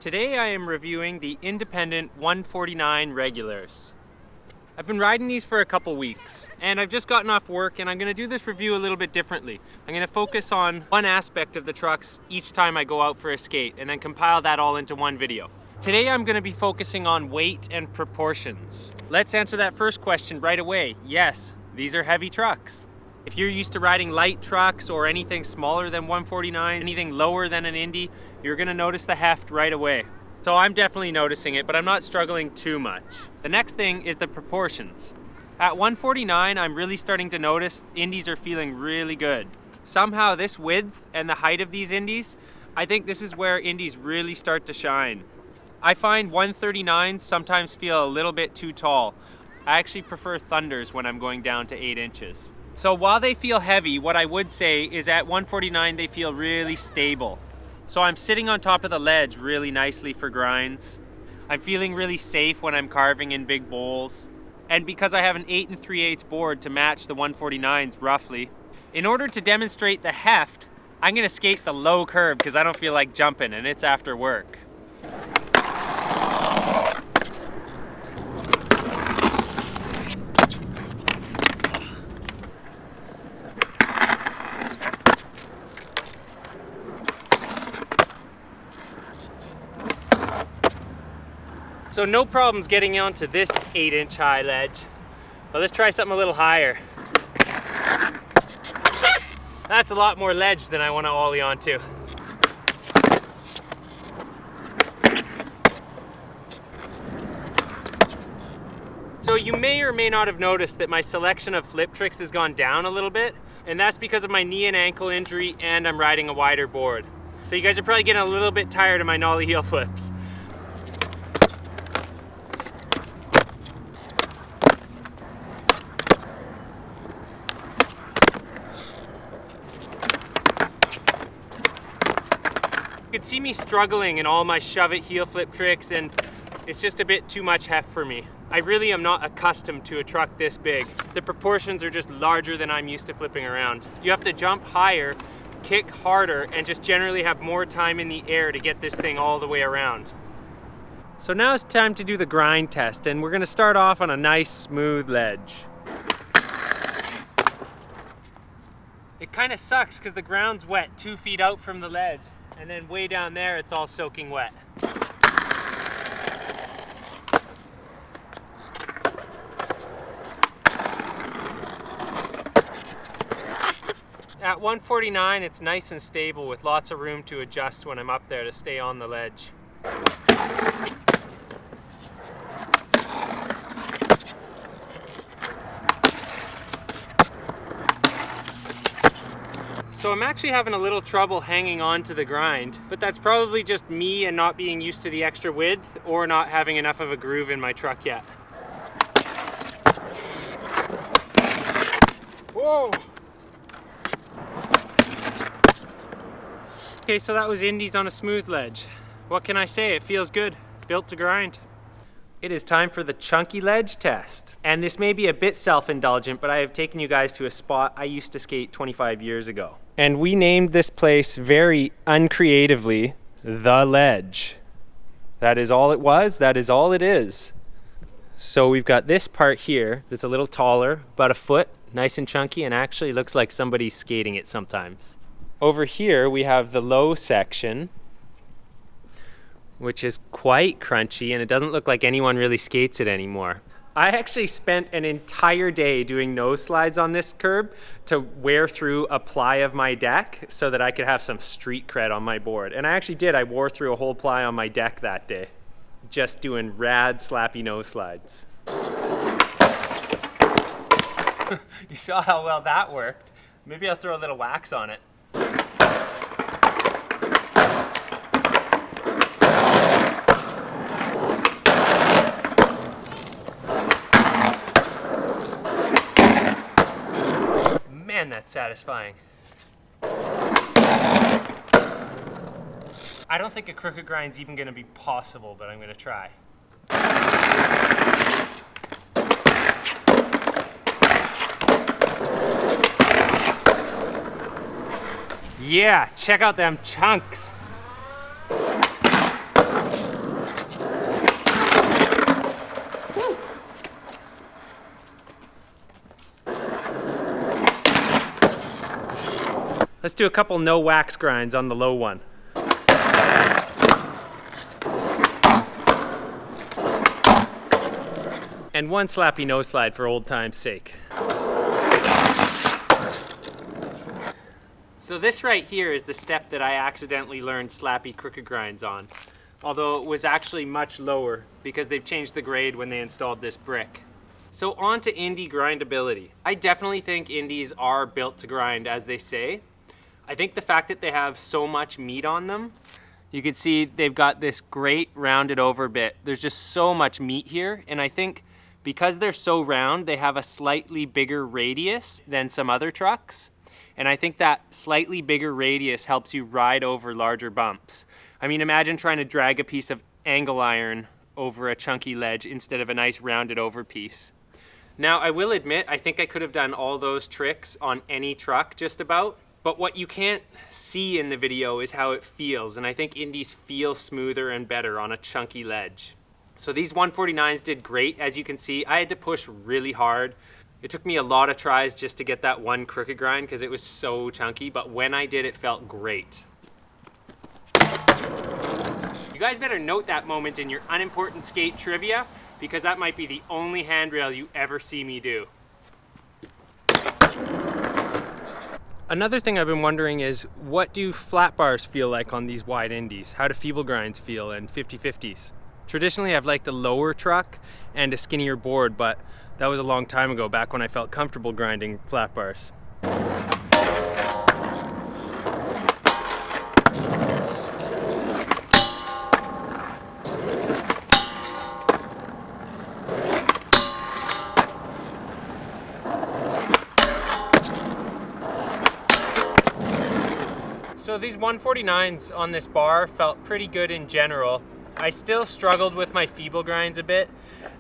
Today I am reviewing the Independent 149 regulars. I've been riding these for a couple weeks and I've just gotten off work and I'm going to do this review a little bit differently. I'm going to focus on one aspect of the trucks each time I go out for a skate and then compile that all into one video. Today I'm going to be focusing on weight and proportions. Let's answer that first question right away. Yes, these are heavy trucks. If you're used to riding light trucks or anything smaller than 149, anything lower than an Indy, you're gonna notice the heft right away. So I'm definitely noticing it, but I'm not struggling too much. The next thing is the proportions. At 149, I'm really starting to notice Indies are feeling really good. Somehow this width and the height of these Indies, I think this is where Indies really start to shine. I find 139s sometimes feel a little bit too tall. I actually prefer Thunders when I'm going down to 8 inches. So while they feel heavy, what I would say is at 149 they feel really stable. So I'm sitting on top of the ledge really nicely for grinds. I'm feeling really safe when I'm carving in big bowls. And because I have an 8 3/8 board to match the 149s roughly, in order to demonstrate the heft, I'm gonna skate the low curve because I don't feel like jumping and it's after work. So no problems getting onto this 8-inch high ledge, but let's try something a little higher. That's a lot more ledge than I want to ollie onto. So you may or may not have noticed that my selection of flip tricks has gone down a little bit, and that's because of my knee and ankle injury and I'm riding a wider board. So you guys are probably getting a little bit tired of my nollie heel flips. You can see me struggling in all my shove it heel flip tricks and it's just a bit too much heft for me. I really am not accustomed to a truck this big. The proportions are just larger than I'm used to flipping around. You have to jump higher, kick harder, and just generally have more time in the air to get this thing all the way around. So now it's time to do the grind test and we're gonna start off on a nice smooth ledge. It kind of sucks because the ground's wet 2 feet out from the ledge. And then way down there, it's all soaking wet. At 149, it's nice and stable with lots of room to adjust when I'm up there to stay on the ledge. So I'm actually having a little trouble hanging on to the grind, but that's probably just me and not being used to the extra width or not having enough of a groove in my truck yet. Whoa! Okay, so that was Indies on a smooth ledge. What can I say? It feels good. Built to grind. It is time for the chunky ledge test. And this may be a bit self-indulgent, but I have taken you guys to a spot I used to skate 25 years ago. And we named this place very uncreatively, The Ledge. That is all it was, that is all it is. So we've got this part here that's a little taller, about a foot, nice and chunky, and actually looks like somebody's skating it sometimes. Over here we have the low section, which is quite crunchy and it doesn't look like anyone really skates it anymore. I actually spent an entire day doing nose slides on this curb to wear through a ply of my deck so that I could have some street cred on my board. And I actually did, I wore through a whole ply on my deck that day. Just doing rad slappy nose slides. You saw how well that worked. Maybe I'll throw a little wax on it. Man, that's satisfying. I don't think a crooked grind's even gonna be possible, but I'm gonna try. Yeah, check out them chunks. do a couple no wax grinds on the low one. And one slappy no slide for old time's sake. So this right here is the step that I accidentally learned slappy crooked grinds on. Although it was actually much lower because they've changed the grade when they installed this brick. So on to Indy grindability. I definitely think Indies are built to grind, as they say. I think the fact that they have so much meat on them, you can see they've got this great rounded over bit. There's just so much meat here, and I think because they're so round, they have a slightly bigger radius than some other trucks. And I think that slightly bigger radius helps you ride over larger bumps. I mean, imagine trying to drag a piece of angle iron over a chunky ledge instead of a nice rounded over piece. Now, I will admit, I think I could have done all those tricks on any truck just about, but what you can't see in the video is how it feels, and I think Indies feel smoother and better on a chunky ledge. So these 149s did great. As you can see, I had to push really hard. It took me a lot of tries just to get that one crooked grind because it was so chunky, but when I did, it felt great. You guys better note that moment in your unimportant skate trivia because that might be the only handrail you ever see me do. Another thing I've been wondering is, what do flat bars feel like on these wide Indies? How do feeble grinds feel and 50/50s? Traditionally, I've liked a lower truck and a skinnier board, but that was a long time ago, back when I felt comfortable grinding flat bars. So these 149s on this bar felt pretty good in general. I still struggled with my feeble grinds a bit.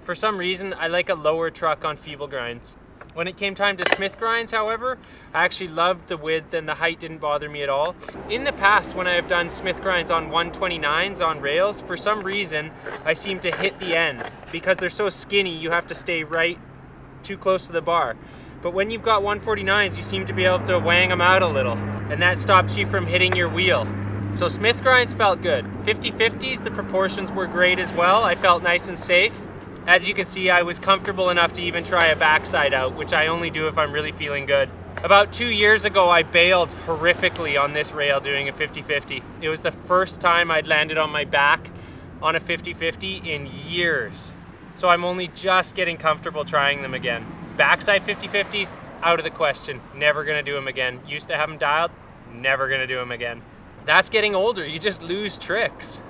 For some reason, I like a lower truck on feeble grinds. When it came time to Smith grinds, however, I actually loved the width and the height didn't bother me at all. In the past, when I have done Smith grinds on 129s on rails, for some reason, I seem to hit the end. Because they're so skinny, you have to stay right too close to the bar. But when you've got 149s, you seem to be able to wang them out a little, and that stops you from hitting your wheel. So Smith grinds felt good. 50/50s, the proportions were great as well. I felt nice and safe. As you can see, I was comfortable enough to even try a backside out, which I only do if I'm really feeling good. About 2 years ago, I bailed horrifically on this rail doing a 50/50. It was the first time I'd landed on my back on a 50/50 in years. So I'm only just getting comfortable trying them again. Backside 50/50s, out of the question. Never gonna do them again. Used to have them dialed, never gonna do them again. That's getting older, you just lose tricks.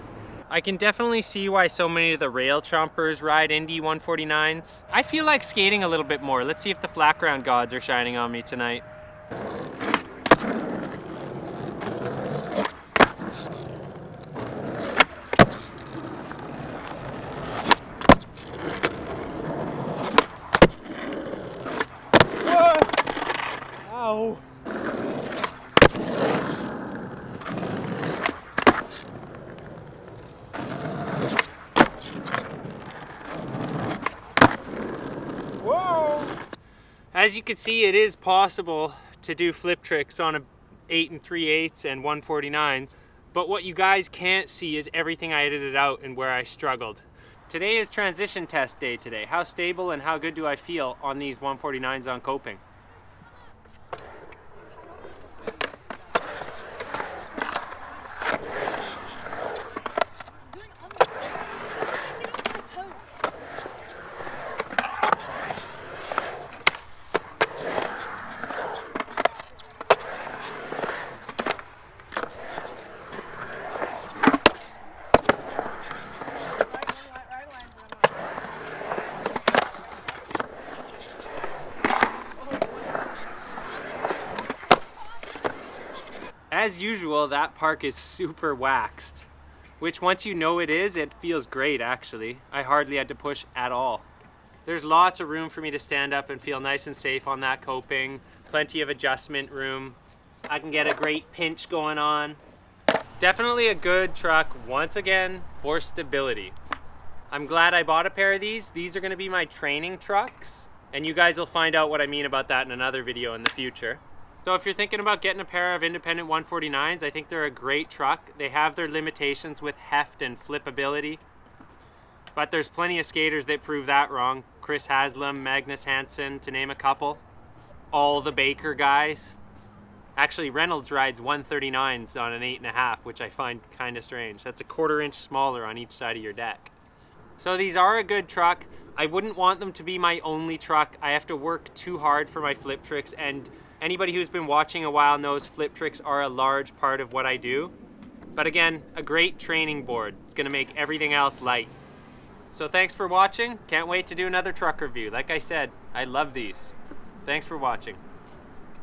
I can definitely see why so many of the rail chompers ride Indy 149s. I feel like skating a little bit more. Let's see if the flat ground gods are shining on me tonight. Whoa! Ow! As you can see, it is possible to do flip tricks on a 8 3/8 and 149s, but what you guys can't see is everything I edited out and where I struggled. Today is transition test day today. How stable and how good do I feel on these 149s on coping? As usual, that park is super waxed, which once you know it is, it feels great actually. I hardly had to push at all. There's lots of room for me to stand up and feel nice and safe on that coping. Plenty of adjustment room. I can get a great pinch going on. Definitely a good truck, once again, for stability. I'm glad I bought a pair of these. These are gonna be my training trucks, and you guys will find out what I mean about that in another video in the future. So if you're thinking about getting a pair of independent 149s, I think they're a great truck. They have their limitations with heft and flippability, but there's plenty of skaters that prove that wrong. Chris Haslam, Magnus Hansen, to name a couple. All the Baker guys. Actually, Reynolds rides 139s on an 8.5, which I find kind of strange. That's a 1/4 inch smaller on each side of your deck. So these are a good truck. I wouldn't want them to be my only truck. I have to work too hard for my flip tricks, and anybody who's been watching a while knows flip tricks are a large part of what I do. But again, a great training board. It's gonna make everything else light. So thanks for watching. Can't wait to do another truck review. Like I said, I love these. Thanks for watching.